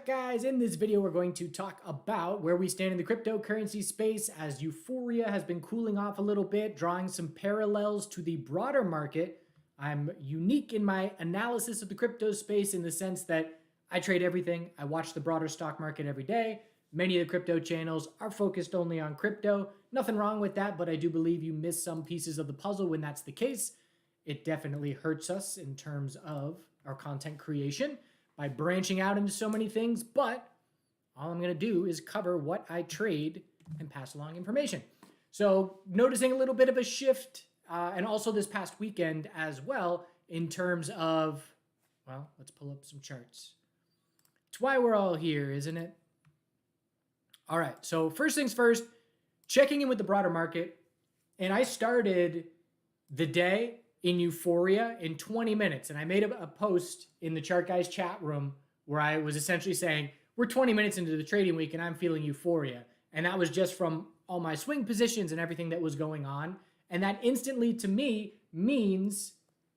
check, guys. In this video, we're going to talk about where we stand in the cryptocurrency space as Euphoria has been cooling off a little bit, drawing some parallels to the broader market. I'm unique in my analysis of the crypto space in the sense that I trade everything. I watch the broader stock market every day. Many of the crypto channels are focused only on crypto. Nothing wrong with that, but I do believe you miss some pieces of the puzzle when that's the case. It definitely hurts us in terms of our content creation by branching out into so many things, but all I'm going to do is cover what I trade and pass along information. So noticing a little bit of a shift, and also this past weekend as well, in terms of, well, let's pull up some charts. It's why we're all here, isn't it? All right, so first things first, checking in with the broader market, and I started the day in Euphoria in 20 minutes. And I made a post in the Chart Guys chat room where I was essentially saying, we're 20 minutes into the trading week and I'm feeling euphoria. And that was just from all my swing positions and everything that was going on. And that instantly to me means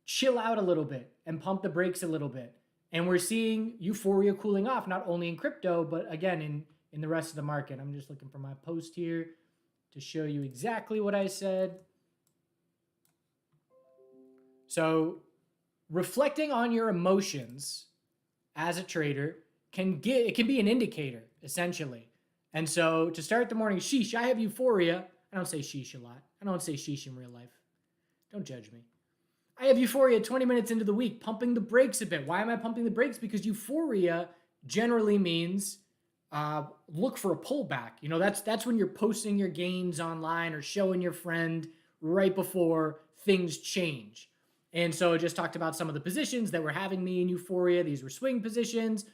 chill out a little bit and pump the brakes a little bit. And we're seeing euphoria cooling off, not only in crypto, but again, in the rest of the market. I'm just looking for my post here to show you exactly what I said. So reflecting on your emotions as a trader can be an indicator, essentially. And so to start the morning, sheesh, I have euphoria. I don't say sheesh a lot. I don't say sheesh in real life. Don't judge me. I have euphoria 20 minutes into the week, pumping the brakes a bit. Why am I pumping the brakes? Because euphoria generally means look for a pullback. You know, that's when you're posting your gains online or showing your friend right before things change. And so I just talked about some of the positions that were having me in euphoria. These were swing positions.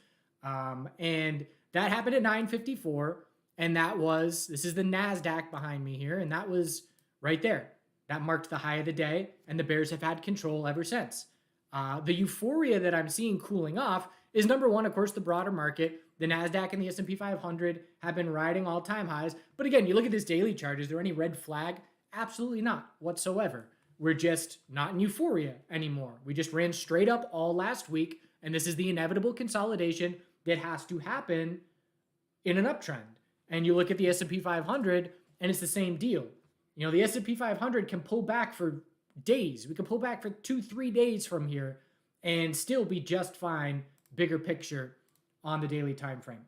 And that happened at 9:54. And this is the NASDAQ behind me here. And that was right there. That marked the high of the day. And the bears have had control ever since. The euphoria that I'm seeing cooling off is number one, of course, the broader market. The NASDAQ and the S&P 500 have been riding all-time highs. But again, you look at this daily chart. Is there any red flag? Absolutely not whatsoever. We're just not in euphoria anymore. We just ran straight up all last week, and this is the inevitable consolidation that has to happen in an uptrend. And you look at the S&P 500, and it's the same deal. You know, the S&P 500 can pull back for days. We can pull back for 2-3 days from here and still be just fine, bigger picture on the daily time frame.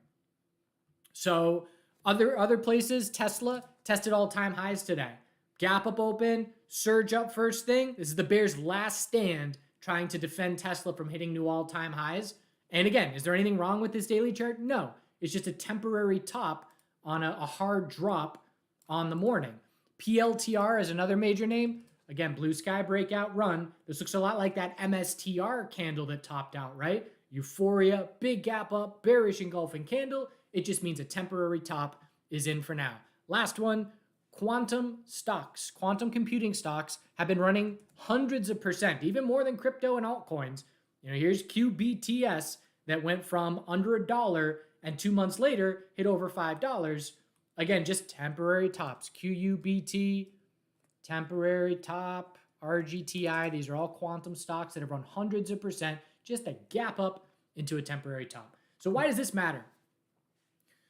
So other places, Tesla tested all-time highs today. Gap up open, surge up first thing. This is the bears' last stand trying to defend Tesla from hitting new all-time highs. And again, is there anything wrong with this daily chart? No. It's just a temporary top on a hard drop on the morning. PLTR is another major name. Again, blue sky breakout run. This looks a lot like that MSTR candle that topped out, right? Euphoria, big gap up, bearish engulfing candle. It just means a temporary top is in for now. Last one. Quantum stocks, quantum computing stocks have been running hundreds of percent, even more than crypto and altcoins. You know, here's QBTS that went from under $1 and 2 months later hit over $5. Again, just temporary tops. QUBT, temporary top, RGTI. These are all quantum stocks that have run hundreds of percent, just a gap up into a temporary top. So why does this matter?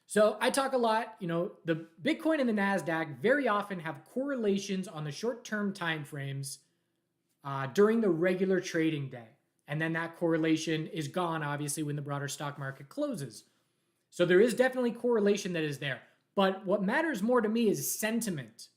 So I talk a lot, you know, the Bitcoin and the NASDAQ very often have correlations on the short-term time frames during the regular trading day. And then that correlation is gone, obviously, when the broader stock market closes. So there is definitely correlation that is there. But what matters more to me is sentiment.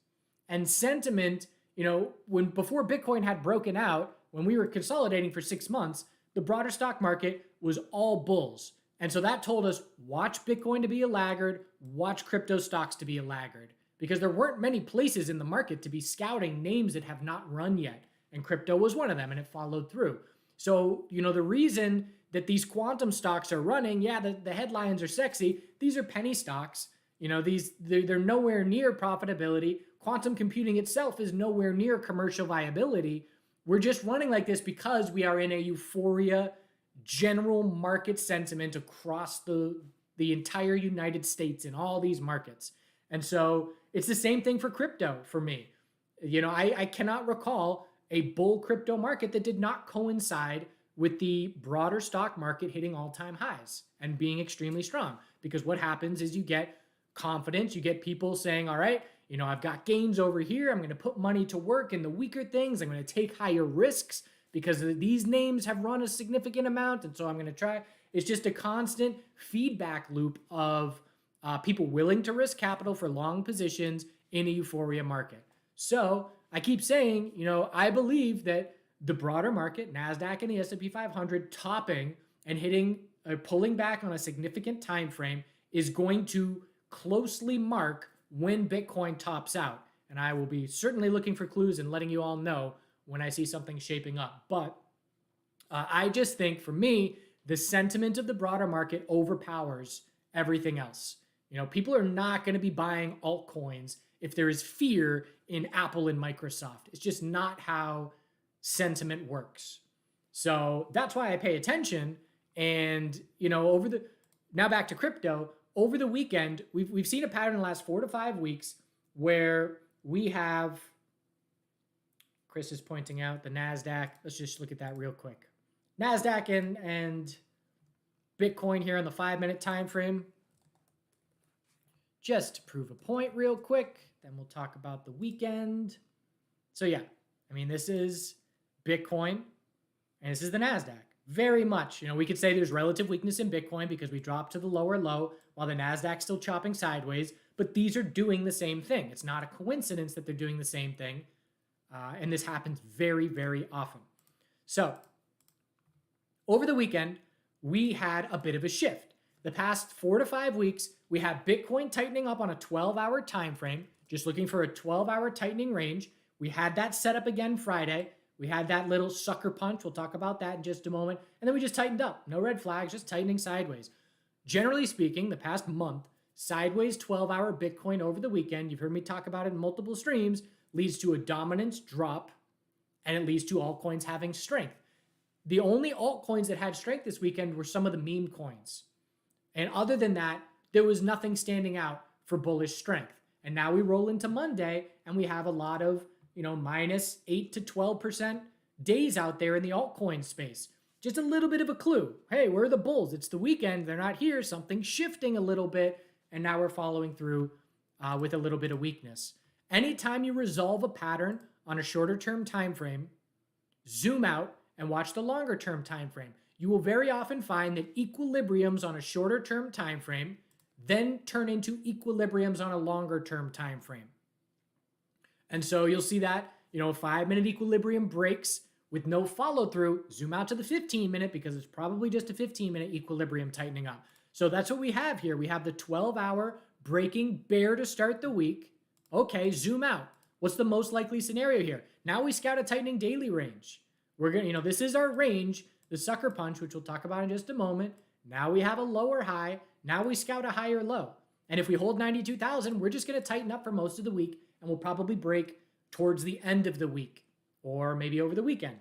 And sentiment, you know, before Bitcoin had broken out, when we were consolidating for 6 months, the broader stock market was all bulls. And so that told us, watch Bitcoin to be a laggard, watch crypto stocks to be a laggard, because there weren't many places in the market to be scouting names that have not run yet. And crypto was one of them, and it followed through. So, you know, the reason that these quantum stocks are running, yeah, the headlines are sexy. These are penny stocks. You know, they're nowhere near profitability. Quantum computing itself is nowhere near commercial viability. We're just running like this because we are in a euphoria general market sentiment across the entire United States in all these markets. And so it's the same thing for crypto for me. You know, I cannot recall a bull crypto market that did not coincide with the broader stock market hitting all-time highs and being extremely strong. Because what happens is you get confidence, you get people saying, all right, I've got gains over here. I'm going to put money to work in the weaker things. I'm going to take higher risks because these names have run a significant amount. And so I'm going to try. It's just a constant feedback loop of people willing to risk capital for long positions in a euphoria market. So I keep saying, I believe that the broader market, NASDAQ and the S&P 500 topping and hitting, pulling back on a significant time frame is going to closely mark when Bitcoin tops out. And I will be certainly looking for clues and letting you all know when I see something shaping up. But I just think, for me, the sentiment of the broader market overpowers everything else. People are not going to be buying altcoins if there is fear in Apple and Microsoft. It's just not how sentiment works. So that's why I pay attention. And, now back to crypto, over the weekend, we've seen a pattern in the last 4 to 5 weeks where we have, Chris is pointing out the NASDAQ. Let's just look at that real quick. NASDAQ and Bitcoin here on the 5-minute time frame. Just to prove a point real quick, then we'll talk about the weekend. So yeah, this is Bitcoin and this is the NASDAQ. Very much, we could say there's relative weakness in Bitcoin because we dropped to the lower low while the NASDAQ's still chopping sideways, but these are doing the same thing. It's not a coincidence that they're doing the same thing, and this happens very, very often. So over the weekend, we had a bit of a shift. The past 4 to 5 weeks, we have Bitcoin tightening up on a 12-hour time frame, just looking for a 12-hour tightening range. We had that set up again Friday. We had that little sucker punch. We'll talk about that in just a moment. And then we just tightened up. No red flags, just tightening sideways. Generally speaking, the past month, sideways 12-hour Bitcoin over the weekend, you've heard me talk about it in multiple streams, leads to a dominance drop, and it leads to altcoins having strength. The only altcoins that had strength this weekend were some of the meme coins. And other than that, there was nothing standing out for bullish strength. And now we roll into Monday, and we have a lot of minus 8 to 12% days out there in the altcoin space. Just a little bit of a clue. Hey, where are the bulls? It's the weekend. They're not here. Something's shifting a little bit. And now we're following through with a little bit of weakness. Anytime you resolve a pattern on a shorter term time frame, zoom out and watch the longer term time frame. You will very often find that equilibriums on a shorter term time frame then turn into equilibriums on a longer term time frame. And so you'll see that, a 5-minute equilibrium breaks with no follow through. Zoom out to the 15-minute because it's probably just a 15-minute equilibrium tightening up. So that's what we have here. We have the 12-hour breaking bear to start the week. Okay, zoom out. What's the most likely scenario here? Now we scout a tightening daily range. We're going to, this is our range, the sucker punch, which we'll talk about in just a moment. Now we have a lower high. Now we scout a higher low. And if we hold 92,000, we're just going to tighten up for most of the week, and we'll probably break towards the end of the week or maybe over the weekend.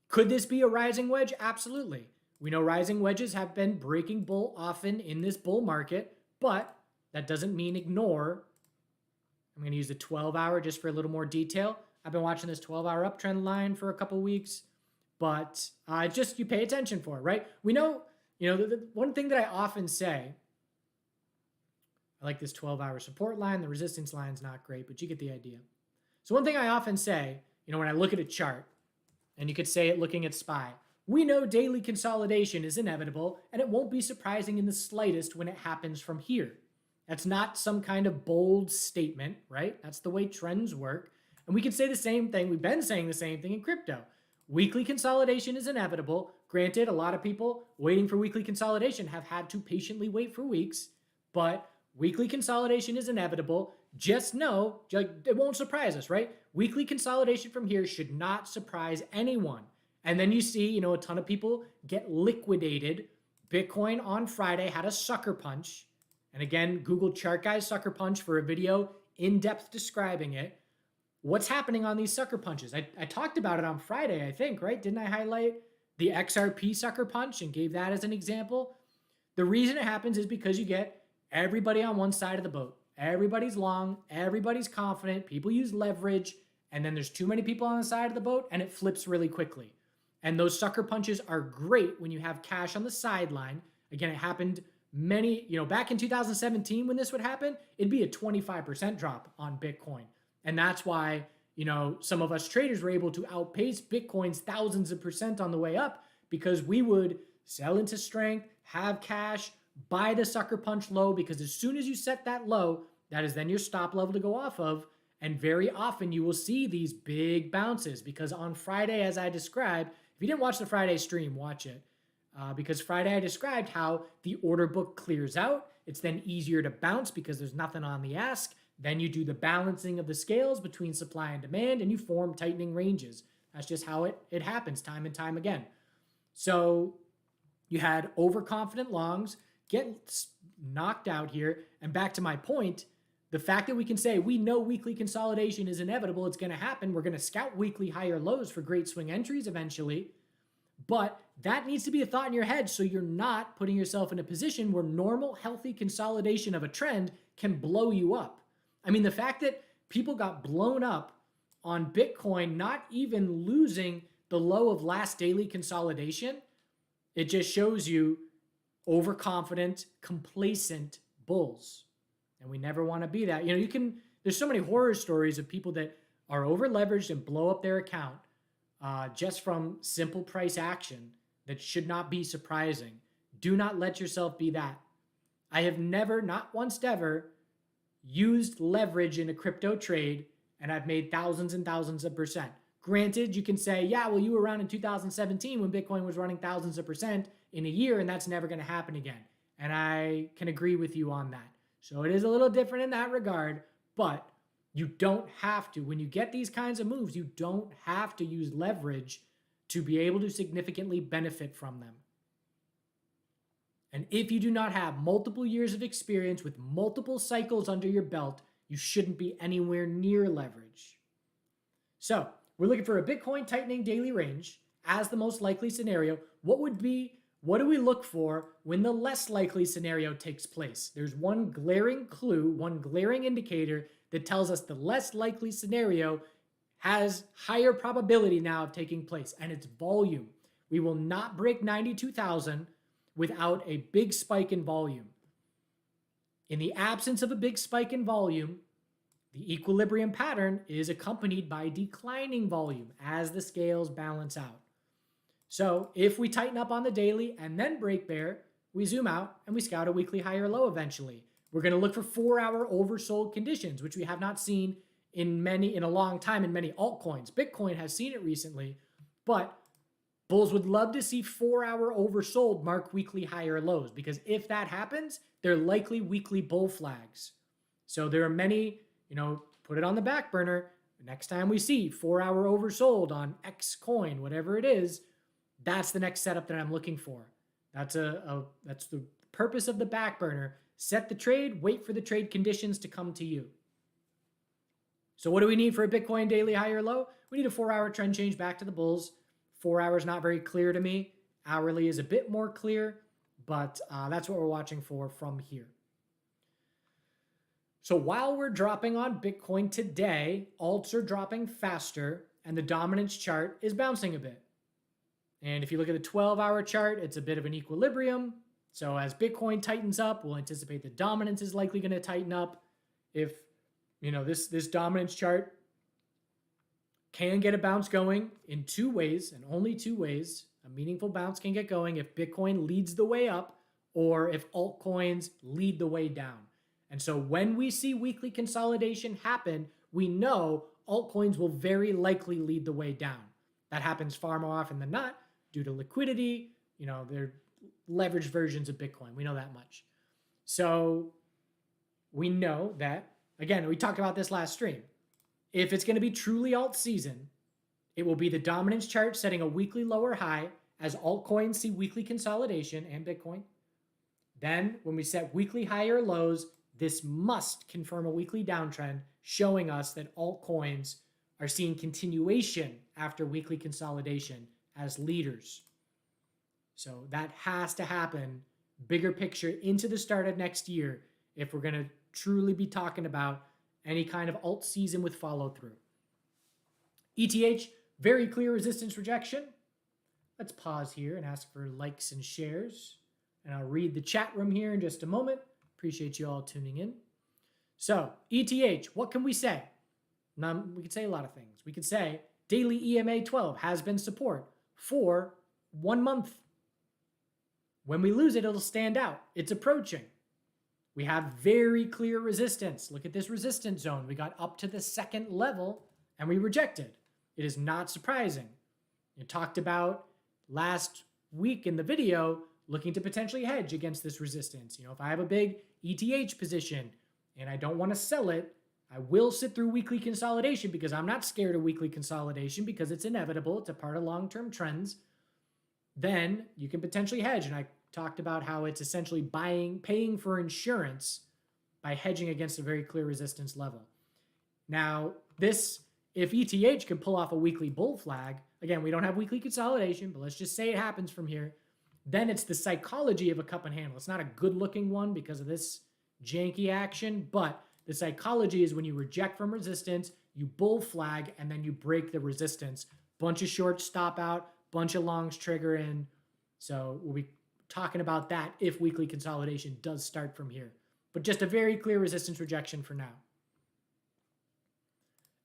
Could this be a rising wedge? Absolutely. We know rising wedges have been breaking bull often in this bull market, but that doesn't mean ignore. I'm going to use the 12-hour just for a little more detail. I've been watching this 12-hour uptrend line for a couple weeks, but just you pay attention for it, right? We know, the one thing that I often say, I like this 12-hour support line. The resistance line is not great, but you get the idea. So one thing I often say, when I look at a chart, and you could say it looking at SPY, we know daily consolidation is inevitable, and it won't be surprising in the slightest when it happens from here. That's not some kind of bold statement, right? That's the way trends work. And we could say the same thing. We've been saying the same thing in crypto. Weekly consolidation is inevitable. Granted, a lot of people waiting for weekly consolidation have had to patiently wait for weeks, but weekly consolidation is inevitable. Just know, it won't surprise us, right? Weekly consolidation from here should not surprise anyone. And then you see, a ton of people get liquidated. Bitcoin on Friday had a sucker punch. And again, Google Chart Guys sucker punch for a video in depth describing it. What's happening on these sucker punches? I talked about it on Friday, I think, right? Didn't I highlight the XRP sucker punch and gave that as an example? The reason it happens is because you get everybody on one side of the boat. Everybody's long, everybody's confident, people use leverage, and then there's too many people on the side of the boat and it flips really quickly. And those sucker punches are great when you have cash on the sideline. Again, it happened back in 2017 when this would happen, it'd be a 25% drop on Bitcoin. And that's why, some of us traders were able to outpace Bitcoin's thousands of percent on the way up, because we would sell into strength, have cash, buy the sucker punch low, because as soon as you set that low, that is then your stop level to go off of. And very often you will see these big bounces, because on Friday, as I described, if you didn't watch the Friday stream, watch it. Because Friday I described how the order book clears out. It's then easier to bounce because there's nothing on the ask. Then you do the balancing of the scales between supply and demand, and you form tightening ranges. That's just how it happens time and time again. So you had overconfident longs get knocked out here. And back to my point, the fact that we can say we know weekly consolidation is inevitable, it's going to happen. We're going to scout weekly higher lows for great swing entries eventually. But that needs to be a thought in your head, so you're not putting yourself in a position where normal, healthy consolidation of a trend can blow you up. I mean, the fact that people got blown up on Bitcoin, not even losing the low of last daily consolidation, it just shows you overconfident, complacent bulls. And we never want to be that. There's so many horror stories of people that are over leveraged and blow up their account just from simple price action that should not be surprising. Do not let yourself be that. I have never, not once ever, used leverage in a crypto trade, and I've made thousands and thousands of percent. Granted, you can say, yeah, well, you were around in 2017 when Bitcoin was running thousands of percent in a year, and that's never going to happen again. And I can agree with you on that. So it is a little different in that regard, but you don't have to. When you get these kinds of moves, you don't have to use leverage to be able to significantly benefit from them. And if you do not have multiple years of experience with multiple cycles under your belt, you shouldn't be anywhere near leverage. So we're looking for a Bitcoin tightening daily range as the most likely scenario. What do we look for when the less likely scenario takes place? There's one glaring clue, one glaring indicator that tells us the less likely scenario has higher probability now of taking place, and it's volume. We will not break 92,000 without a big spike in volume. In the absence of a big spike in volume, the equilibrium pattern is accompanied by declining volume as the scales balance out. So if we tighten up on the daily and then break bear, we zoom out and we scout a weekly higher low eventually. We're going to look for 4-hour oversold conditions, which we have not seen in a long time in many altcoins. Bitcoin has seen it recently, but bulls would love to see 4-hour oversold mark weekly higher lows, because if that happens, they're likely weekly bull flags. So there are many, put it on the back burner. Next time we see 4-hour oversold on X coin, whatever it is, that's the next setup that I'm looking for. That's the purpose of the back burner. Set the trade, wait for the trade conditions to come to you. So what do we need for a Bitcoin daily higher low? We need a 4-hour trend change back to the bulls. 4 hours not very clear to me. Hourly is a bit more clear, but that's what we're watching for from here. So while we're dropping on Bitcoin today, alts are dropping faster, and the dominance chart is bouncing a bit. And if you look at the 12-hour chart, it's a bit of an equilibrium. So as Bitcoin tightens up, we'll anticipate the dominance is likely going to tighten up. If this dominance chart can get a bounce going in 2 ways, and only 2 ways. A meaningful bounce can get going if Bitcoin leads the way up or if altcoins lead the way down. And so when we see weekly consolidation happen, we know altcoins will very likely lead the way down. That happens far more often than not due to liquidity. They're leveraged versions of Bitcoin. We know that much. So we know that, again, we talked about this last stream. If it's going to be truly alt season, it will be the dominance chart setting a weekly lower high as altcoins see weekly consolidation and Bitcoin. Then when we set weekly higher lows, this must confirm a weekly downtrend, showing us that altcoins are seeing continuation after weekly consolidation as leaders. So that has to happen, bigger picture into the start of next year, if we're going to truly be talking about any kind of alt season with follow through. ETH, very clear resistance rejection. let's pause here and ask for likes and shares. And I'll read the chat room here in just a moment. Appreciate you all tuning in. So, ETH, what can we say? We could say a lot of things. We could say daily EMA 12 has been support for 1 month. When we lose it, it'll stand out. It's approaching. We have very clear resistance. Look at this resistance zone. We got up to the second level and we rejected. It is not surprising. You talked about last week in the video looking to potentially hedge against this resistance. If I have a big ETH position and I don't want to sell it, I will sit through weekly consolidation because I'm not scared of weekly consolidation because it's inevitable. It's a part of long-term trends. Then you can potentially hedge. And I talked about how it's essentially paying for insurance by hedging against a very clear resistance level. Now, if ETH can pull off a weekly bull flag, again, we don't have weekly consolidation, but let's just say it happens from here, then it's the psychology of a cup and handle. It's not a good-looking one because of this janky action, but the psychology is when you reject from resistance, you bull flag, and then you break the resistance. Bunch of shorts stop out, bunch of longs trigger in. So we'll be talking about that if weekly consolidation does start from here. But just a very clear resistance rejection for now.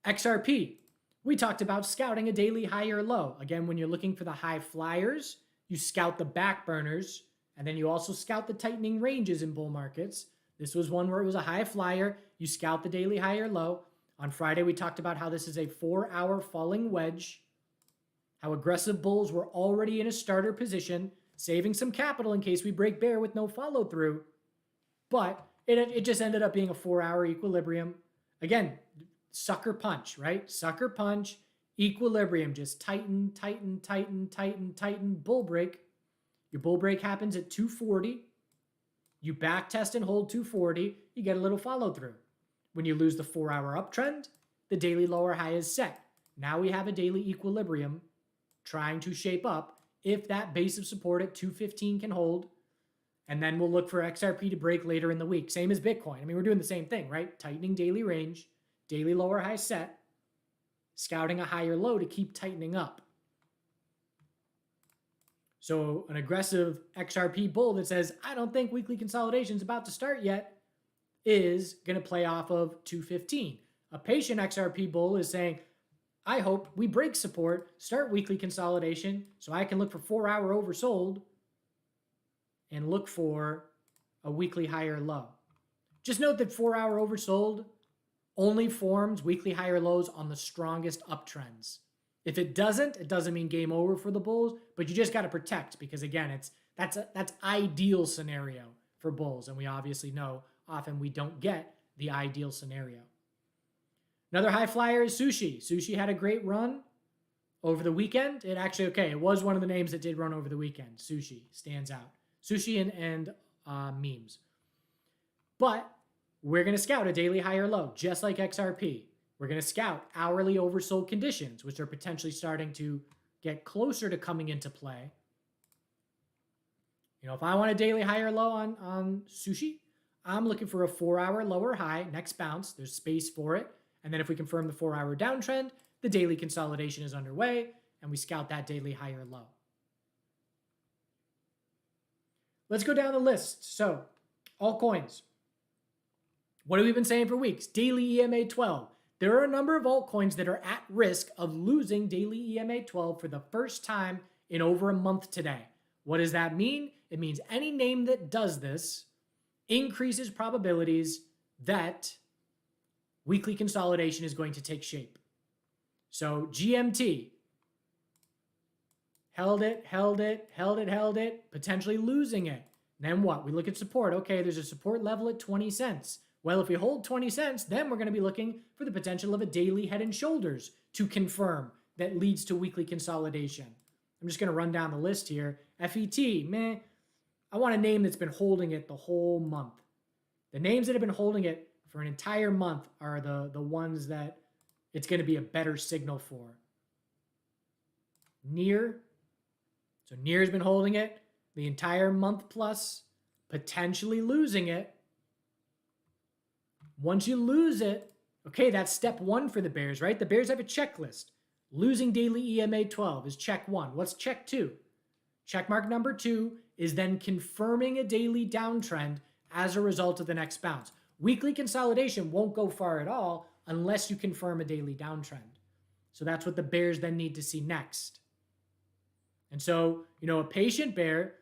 XRP, we talked about scouting a daily high or low. Again, when you're looking for the high flyers, you scout the back burners, and then you also scout the tightening ranges in bull markets. This was one where it was a high flyer. You scout the daily high or low. On Friday, we talked about how this is a 4-hour falling wedge, how aggressive bulls were already in a starter position, saving some capital in case we break bear with no follow through. But it just ended up being a 4-hour equilibrium. Again, sucker punch, right? Sucker punch, equilibrium, just tighten, tighten, tighten, tighten, tighten, bull break. Your bull break happens at 240. You back test and hold 240, you get a little follow through. When you lose the 4-hour uptrend, the daily lower high is set. Now we have a daily equilibrium trying to shape up if that base of support at 215 can hold. And then we'll look for XRP to break later in the week. Same as Bitcoin. I mean, we're doing the same thing, right? Tightening daily range, daily lower high set, scouting a higher low to keep tightening up. So an aggressive XRP bull that says, I don't think weekly consolidation is about to start yet, is going to play off of 215. A patient XRP bull is saying, I hope we break support, start weekly consolidation, so I can look for 4-hour oversold and look for a weekly higher low. Just note that 4-hour oversold only forms weekly higher lows on the strongest uptrends. If it doesn't mean game over for the bulls, but you just got to protect because again, that's ideal scenario for bulls, and we obviously know often we don't get the ideal scenario. Another high flyer is Sushi. Sushi had a great run over the weekend. It was one of the names that did run over the weekend. Sushi stands out. Sushi and memes. But we're going to scout a daily high or low, just like XRP. We're going to scout hourly oversold conditions, which are potentially starting to get closer to coming into play. If I want a daily high or low on Sushi, I'm looking for a 4-hour lower high, next bounce. There's space for it. And then if we confirm the 4-hour downtrend, the daily consolidation is underway, and we scout that daily high or low. Let's go down the list. So, altcoins. What have we been saying for weeks? Daily EMA 12. There are a number of altcoins that are at risk of losing daily EMA 12 for the first time in over a month today. What does that mean? It means any name that does this increases probabilities that weekly consolidation is going to take shape. So GMT, held it, potentially losing it. Then what? We look at support. Okay, there's a support level at 20 cents. Well, if we hold 20 cents, then we're going to be looking for the potential of a daily head and shoulders to confirm that leads to weekly consolidation. I'm just going to run down the list here. FET, meh. I want a name that's been holding it the whole month. The names that have been holding it for an entire month are the ones that it's going to be a better signal for. Near. So Near has been holding it the entire month plus, potentially losing it. Once you lose it, okay, that's step one for the Bears, right? The Bears have a checklist. Losing daily EMA 12 is check 1. What's check 2? Check mark number 2 is then confirming a daily downtrend as a result of the next bounce. Weekly consolidation won't go far at all unless you confirm a daily downtrend. So that's what the bears then need to see next. And so, a patient bear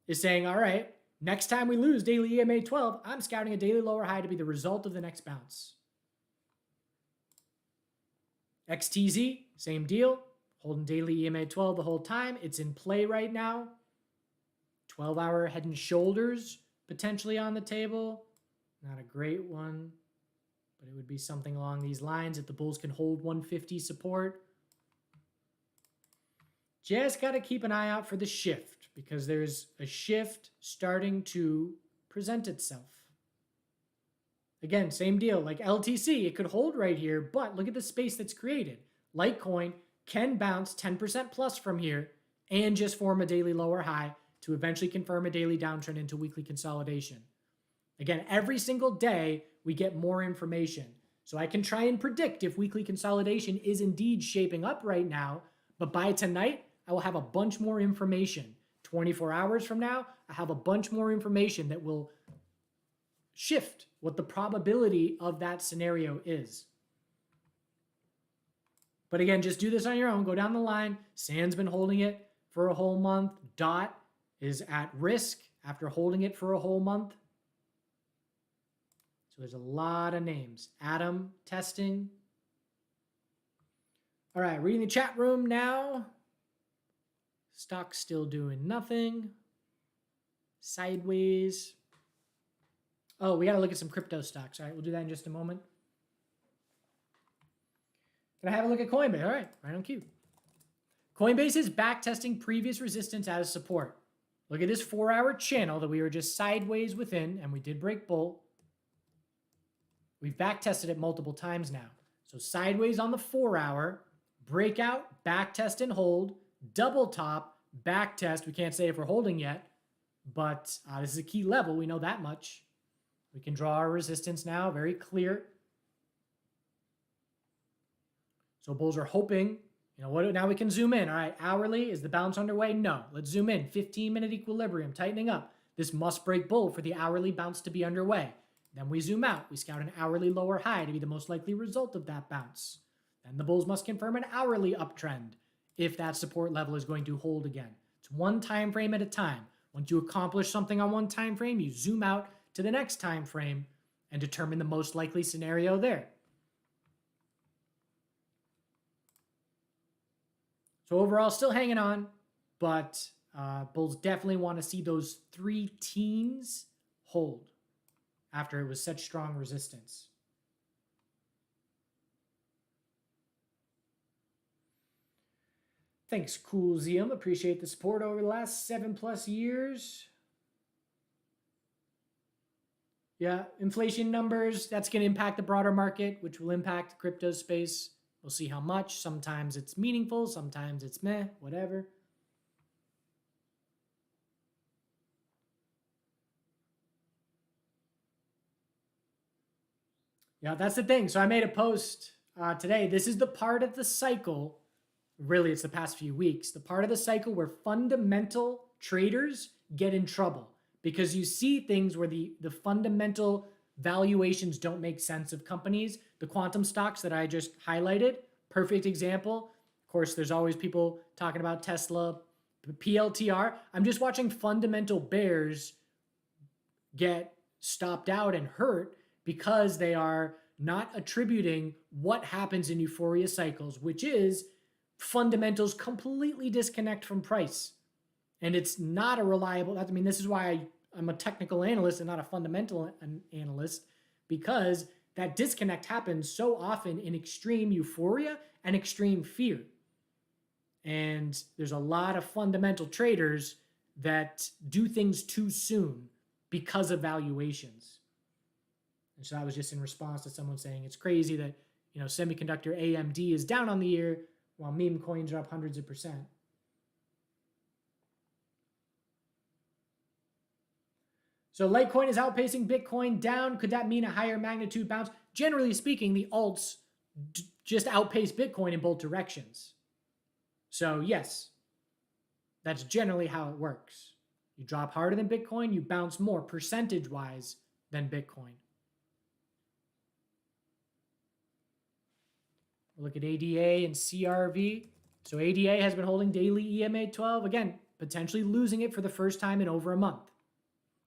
is saying, all right, next time we lose daily EMA 12, I'm scouting a daily lower high to be the result of the next bounce. XTZ, same deal. Holding daily EMA 12 the whole time. It's in play right now. 12-hour head and shoulders potentially on the table. Not a great one, but it would be something along these lines if the bulls can hold 150 support. Just got to keep an eye out for the shift because there's a shift starting to present itself. Again, same deal. Like LTC, it could hold right here, but look at the space that's created. Litecoin can bounce 10% plus from here and just form a daily lower high to eventually confirm a daily downtrend into weekly consolidation. Again, every single day we get more information. So I can try and predict if weekly consolidation is indeed shaping up right now, but by tonight, I will have a bunch more information. 24 hours from now, I have a bunch more information that will shift what the probability of that scenario is. But again, just do this on your own. Go down the line. Sand's been holding it for a whole month. Dot is at risk after holding it for a whole month. So there's a lot of names. Atom testing. All right, reading the chat room now. Stock's still doing nothing. Sideways. Oh, we got to look at some crypto stocks. All right, we'll do that in just a moment. Can I have a look at Coinbase? All right, right on cue. Coinbase is back testing previous resistance as support. Look at this 4-hour channel that we were just sideways within, and we did break bull. We've back tested it multiple times now. So sideways on the 4-hour, breakout, back test and hold, double top, back test. We can't say if we're holding yet, but this is a key level. We know that much. We can draw our resistance now, very clear. So bulls are hoping, now we can zoom in. All right, hourly, is the bounce underway? No. Let's zoom in. 15-minute equilibrium, tightening up. This must break bull for the hourly bounce to be underway. Then we zoom out. We scout an hourly lower high to be the most likely result of that bounce. Then the bulls must confirm an hourly uptrend if that support level is going to hold again. It's one time frame at a time. Once you accomplish something on one time frame, you zoom out to the next time frame and determine the most likely scenario there. So overall, still hanging on, but bulls definitely want to see those 3 teens hold after it was such strong resistance. Thanks, Cool Zeum. Appreciate the support over the last 7+ years. Yeah, inflation numbers, that's going to impact the broader market, which will impact the crypto space. We'll see how much. Sometimes it's meaningful, sometimes it's meh, whatever. Yeah, that's the thing. So I made a post today. This is the part of the cycle, really it's the past few weeks, the part of the cycle where fundamental traders get in trouble because you see things where the fundamental valuations don't make sense of companies. The quantum stocks that I just highlighted, perfect example. Of course, there's always people talking about Tesla, PLTR. I'm just watching fundamental bears get stopped out and hurt because they are not attributing what happens in euphoria cycles, which is fundamentals completely disconnect from price. And it's not a reliable, this is why I'm a technical analyst and not a fundamental analyst, because that disconnect happens so often in extreme euphoria and extreme fear. And there's a lot of fundamental traders that do things too soon because of valuations. And so that was just in response to someone saying it's crazy that, semiconductor AMD is down on the year while meme coins are up hundreds of %. So Litecoin is outpacing Bitcoin down. Could that mean a higher magnitude bounce? Generally speaking, the alts just outpace Bitcoin in both directions. So yes, that's generally how it works. You drop harder than Bitcoin, you bounce more percentage-wise than Bitcoin. We'll look at ADA and CRV. So ADA has been holding daily EMA 12. Again, potentially losing it for the first time in over a month.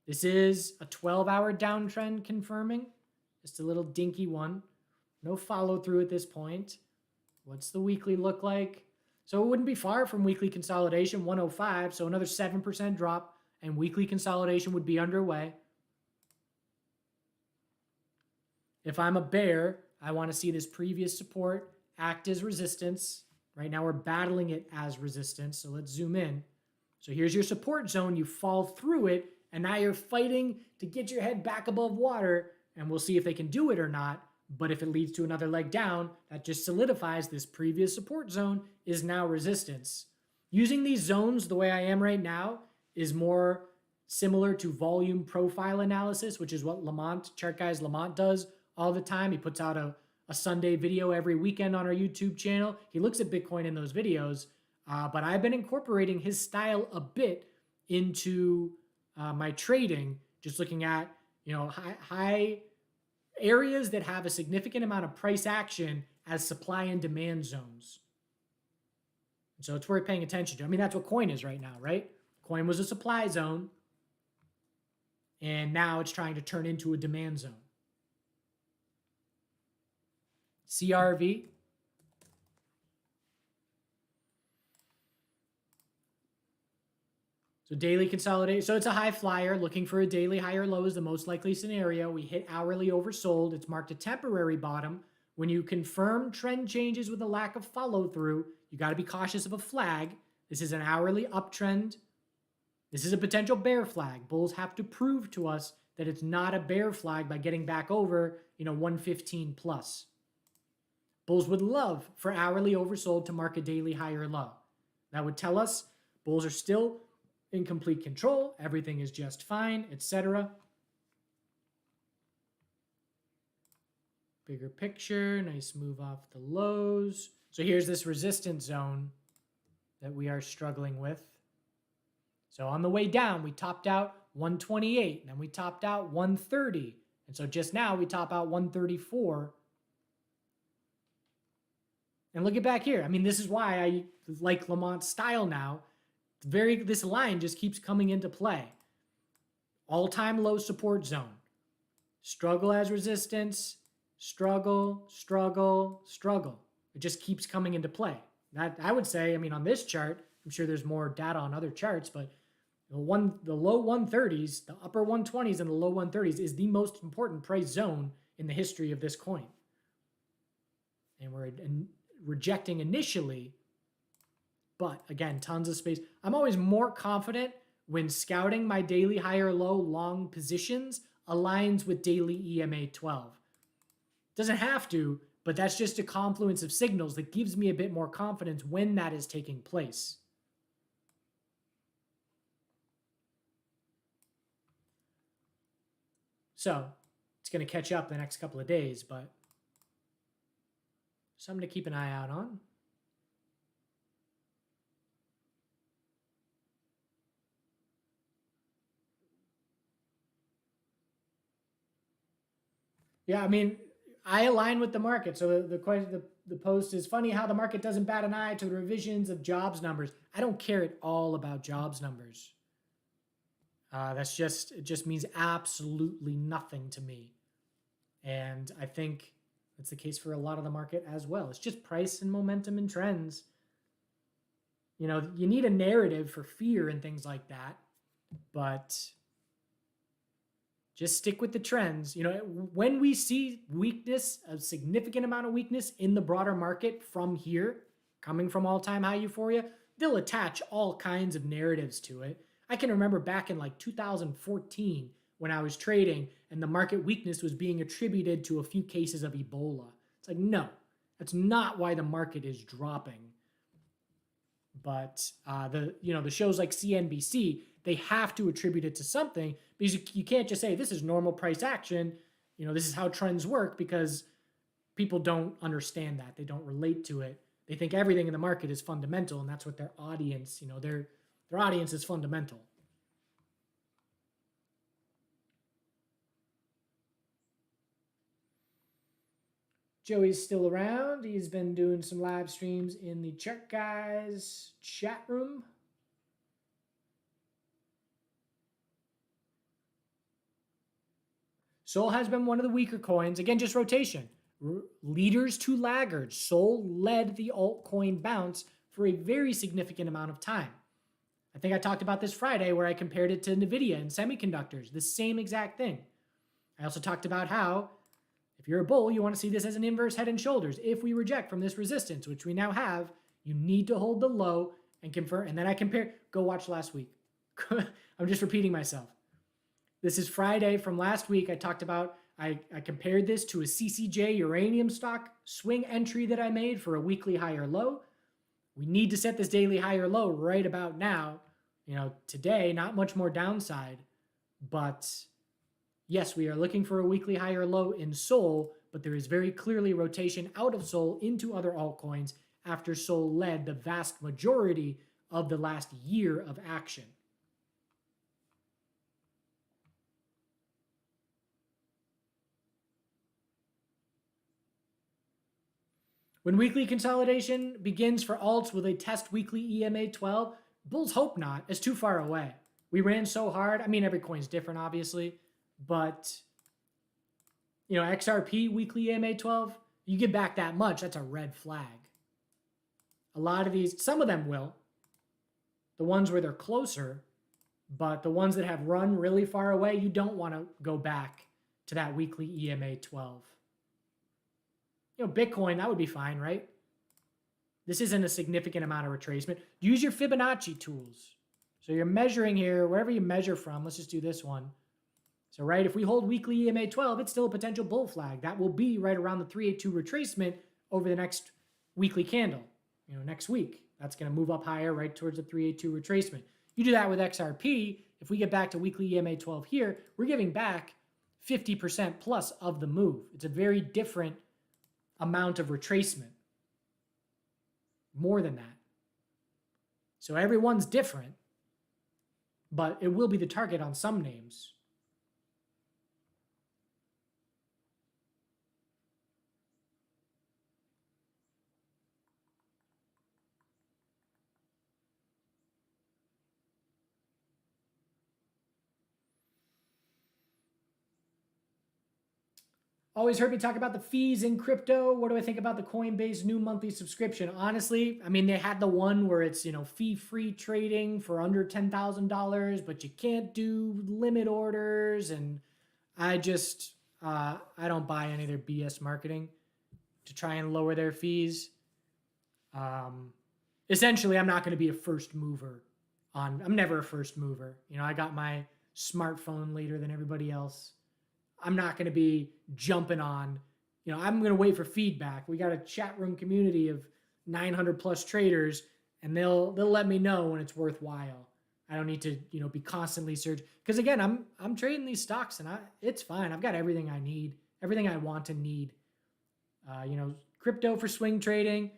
This is a 12-hour downtrend confirming. Just a little dinky one. No follow through at this point. What's the weekly look like? So it wouldn't be far from weekly consolidation, 105. So another 7% drop and weekly consolidation would be underway. If I'm a bear, I want to see this previous support act as resistance. Right now we're battling it as resistance. So let's zoom in. So here's your support zone. You fall through it, and now you're fighting to get your head back above water, and we'll see if they can do it or not. But if it leads to another leg down, that just solidifies this previous support zone is now resistance. Using these zones the way I am right now is more similar to volume profile analysis, which is what Lamont, Chart Guys Lamont, does all the time. He puts out a Sunday video every weekend on our YouTube channel. He looks at Bitcoin in those videos, but I've been incorporating his style a bit into my trading, just looking at high areas that have a significant amount of price action as supply and demand zones. So it's worth paying attention to. I mean, that's what coin is right now, right? Coin was a supply zone, and now it's trying to turn into a demand zone. CRV. So daily consolidation. So it's a high flyer. Looking for a daily higher low is the most likely scenario. We hit hourly oversold. It's marked a temporary bottom. When you confirm trend changes with a lack of follow through, you got to be cautious of a flag. This is an hourly uptrend. This is a potential bear flag. Bulls have to prove to us that it's not a bear flag by getting back over 115 plus. Bulls would love for hourly oversold to mark a daily higher low. That would tell us bulls are still in complete control, everything is just fine, etc. Bigger picture, nice move off the lows. So here's this resistance zone that we are struggling with. So on the way down, we topped out 128, and then we topped out 130. And so just now we top out 134. And look at back here. I mean, this is why I like Lamont's style now. This line just keeps coming into play. All-time low support zone. Struggle as resistance, struggle, struggle, struggle. It just keeps coming into play. That, I would say, I mean, on this chart, I'm sure there's more data on other charts, but the low 130s, the upper 120s and the low 130s is the most important price zone in the history of this coin. And we're rejecting initially, but again, tons of space. I'm always more confident when scouting my daily higher low long positions aligns with daily EMA 12. Doesn't have to, but that's just a confluence of signals that gives me a bit more confidence when that is taking place. So it's going to catch up the next couple of days, but something to keep an eye out on. Yeah, I mean, I align with the market. So the post is funny how the market doesn't bat an eye to the revisions of jobs numbers. I don't care at all about jobs numbers. It just means absolutely nothing to me. And I think that's the case for a lot of the market as well. It's just price and momentum and trends. You know, you need a narrative for fear and things like that, but just stick with the trends. You know, when we see weakness, a significant amount of weakness in the broader market from here, coming from all-time high euphoria, they'll attach all kinds of narratives to it. I can remember back in like 2014 when I was trading and the market weakness was being attributed to a few cases of Ebola. It's like, no, that's not why the market is dropping. But the shows like CNBC, they have to attribute it to something because you can't just say this is normal price action. You know, this is how trends work because people don't understand that. They don't relate to it. They think everything in the market is fundamental, and that's what their audience, their audience is fundamental. Joey's still around. He's been doing some live streams in the Chart Guys chat room. Sol has been one of the weaker coins. Again, just rotation. Leaders to laggards. Sol led the altcoin bounce for a very significant amount of time. I think I talked about this Friday where I compared it to NVIDIA and semiconductors. The same exact thing. I also talked about how if you're a bull, you want to see this as an inverse head and shoulders. If we reject from this resistance, which we now have, you need to hold the low and confirm. And then I compare. Go watch last week. I'm just repeating myself. This is Friday from last week. I talked about, I compared this to a CCJ uranium stock swing entry that I made for a weekly higher low. We need to set this daily higher low right about now. Today, not much more downside, but yes, we are looking for a weekly higher low in Sol, but there is very clearly rotation out of Sol into other altcoins after Sol led the vast majority of the last year of action. When weekly consolidation begins for alts, will they test weekly EMA 12? Bulls hope not. It's too far away. We ran so hard. I mean, every coin's different, obviously. But, XRP weekly EMA 12, you get back that much, that's a red flag. A lot of these, some of them will. The ones where they're closer, but the ones that have run really far away, you don't want to go back to that weekly EMA 12. Bitcoin, that would be fine, right? This isn't a significant amount of retracement. Use your Fibonacci tools. So you're measuring here, wherever you measure from, let's just do this one. So, right, if we hold weekly EMA 12, it's still a potential bull flag. That will be right around the 382 retracement over the next weekly candle, next week. That's going to move up higher right towards the 382 retracement. You do that with XRP. If we get back to weekly EMA 12 here, we're giving back 50% plus of the move. It's a very different amount of retracement. More than that. So everyone's different, but it will be the target on some names. Always heard me talk about the fees in crypto. What do I think about the Coinbase new monthly subscription? Honestly, I mean, they had the one where it's, fee-free trading for under $10,000, but you can't do limit orders. And I just, I don't buy any of their BS marketing to try and lower their fees. Essentially, I'm not going to be a first mover I'm never a first mover. I got my smartphone later than everybody else. I'm not going to be jumping on, I'm going to wait for feedback. We got a chat room community of 900 plus traders, and they'll let me know when it's worthwhile. I don't need to, be constantly searching. Because again, I'm trading these stocks, and it's fine. I've got everything I need, everything I want to need. Crypto for swing trading,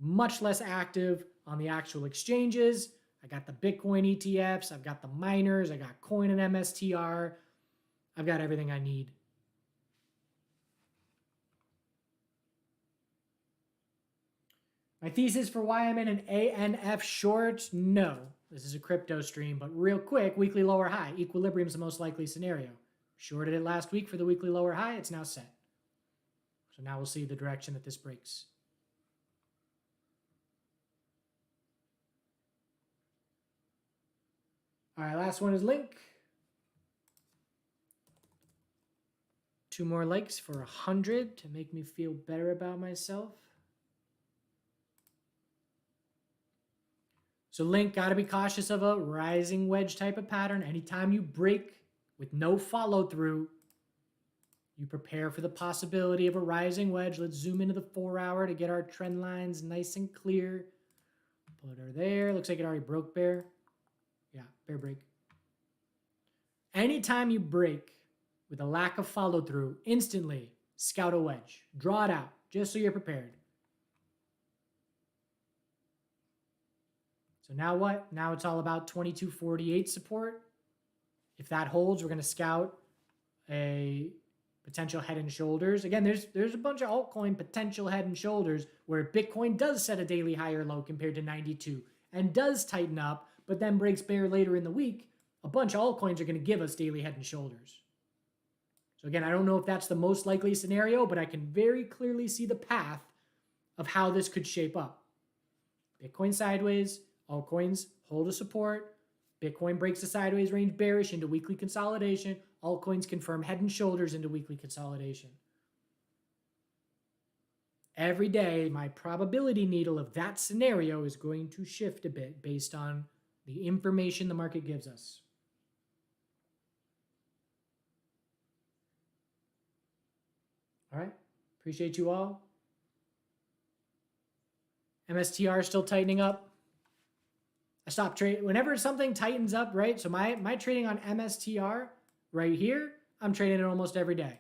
much less active on the actual exchanges. I got the Bitcoin ETFs. I've got the miners. I got Coin and MSTR. I've got everything I need. My thesis for why I'm in an ANF short? No. This is a crypto stream, but real quick, weekly lower high. Equilibrium is the most likely scenario. Shorted it last week for the weekly lower high. It's now set. So now we'll see the direction that this breaks. All right, last one is Link. 2 more likes for 100 to make me feel better about myself. So Link, got to be cautious of a rising wedge type of pattern. Anytime you break with no follow through, you prepare for the possibility of a rising wedge. Let's zoom into the 4-hour to get our trend lines nice and clear. Put her there. Looks like it already broke bear. Yeah, bear break. Anytime you break with a lack of follow through, instantly scout a wedge. Draw it out just so you're prepared. So now what? Now it's all about 2248 support. If that holds, we're going to scout a potential head and shoulders. Again, there's a bunch of altcoin potential head and shoulders where Bitcoin does set a daily higher low compared to 92 and does tighten up, but then breaks bear later in the week. A bunch of altcoins are going to give us daily head and shoulders. So again, I don't know if that's the most likely scenario, but I can very clearly see the path of how this could shape up. Bitcoin sideways, altcoins hold a support. Bitcoin breaks the sideways range bearish into weekly consolidation. Altcoins confirm head and shoulders into weekly consolidation. Every day, my probability needle of that scenario is going to shift a bit based on the information the market gives us. All right. Appreciate you all. MSTR still tightening up. I stopped trading. Whenever something tightens up, right? So my trading on MSTR right here, I'm trading it almost every day.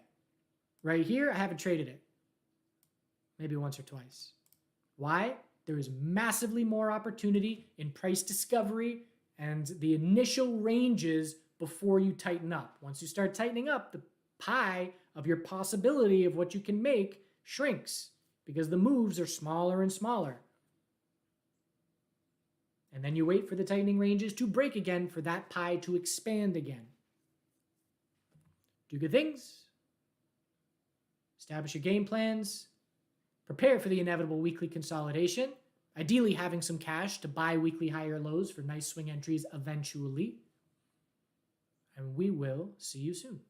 Right here, I haven't traded it. Maybe once or twice. Why? There is massively more opportunity in price discovery and the initial ranges before you tighten up. Once you start tightening up, the pie of your possibility of what you can make shrinks because the moves are smaller and smaller. And then you wait for the tightening ranges to break again for that pie to expand again. Do good things. Establish your game plans. Prepare for the inevitable weekly consolidation. Ideally having some cash to buy weekly higher lows for nice swing entries eventually. And we will see you soon.